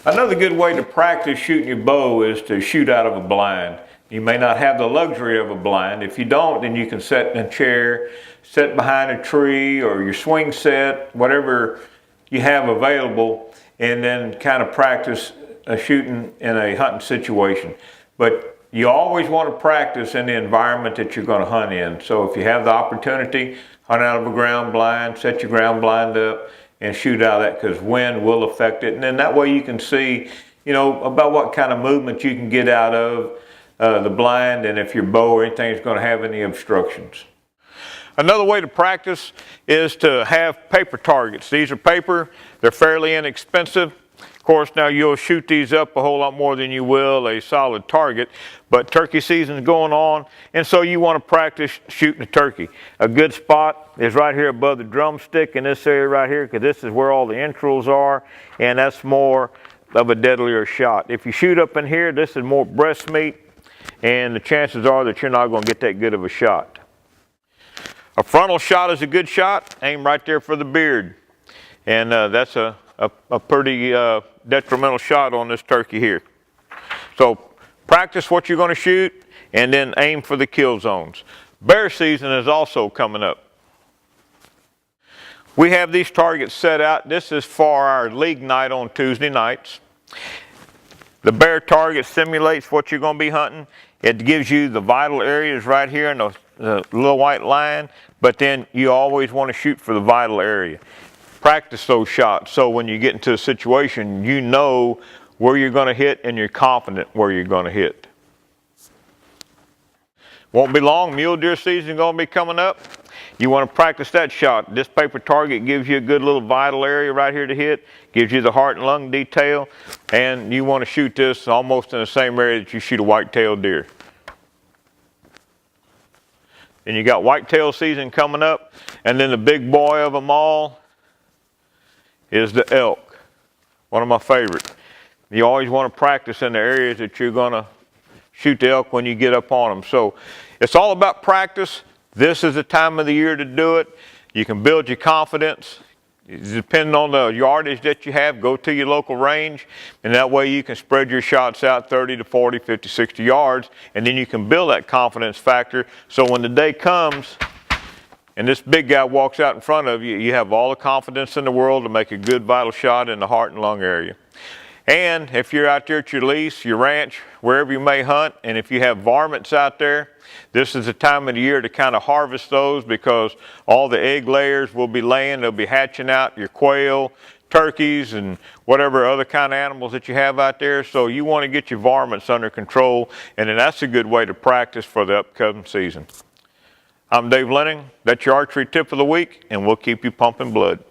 Another good way to practice shooting your bow is to shoot out of a blind. You may not have the luxury of a blind. If you don't, then you can sit in a chair, sit behind a tree or your swing set, whatever you have available, and then kind of practice shooting in a hunting situation. But you always want to practice in the environment that you're going to hunt in. So if you have the opportunity, hunt out of a ground blind, set your ground blind up, and shoot out of that, because wind will affect it. And then that way you can see, about what kind of movement you can get out of the blind, and if your bow or anything is going to have any obstructions. Another way to practice is to have paper targets. These are paper, they're fairly inexpensive. Of course, now you'll shoot these up a whole lot more than you will a solid target, but turkey season is going on, and so you want to practice shooting a turkey. A good spot is right here above the drumstick in this area right here, because this is where all the entrails are, and that's more of a deadlier shot. If you shoot up in here, this is more breast meat, and the chances are that you're not going to get that good of a shot. A frontal shot is a good shot. Aim right there for the beard, and that's a pretty detrimental shot on this turkey here. So practice what you're going to shoot and then aim for the kill zones. Bear season is also coming up. We have these targets set out. This is for our league night on Tuesday nights. The bear target simulates what you're going to be hunting. It gives you the vital areas right here in the little white line, but then you always want to shoot for the vital area. Practice those shots so when you get into a situation, you know where you're going to hit and you're confident where you're going to hit. Won't be long, mule deer season is going to be coming up. You want to practice that shot. This paper target gives you a good little vital area right here to hit, gives you the heart and lung detail, and you want to shoot this almost in the same area that you shoot a white-tailed deer. And you got whitetail season coming up, and then the big boy of them all is the elk, one of my favorites. You always want to practice in the areas that you're going to shoot the elk when you get up on them. So it's all about practice. This is the time of the year to do it. You can build your confidence. Depending on the yardage that you have, go to your local range, and that way you can spread your shots out 30 to 40, 50, 60 yards, and then you can build that confidence factor so when the day comes and this big guy walks out in front of you, you have all the confidence in the world to make a good vital shot in the heart and lung area. And if you're out there at your lease, your ranch, wherever you may hunt, and if you have varmints out there, this is the time of the year to kind of harvest those, because all the egg layers will be laying, they'll be hatching out your quail, turkeys, and whatever other kind of animals that you have out there. So you want to get your varmints under control, and then that's a good way to practice for the upcoming season. I'm Dave Leining. That's your archery tip of the week, and we'll keep you pumping blood.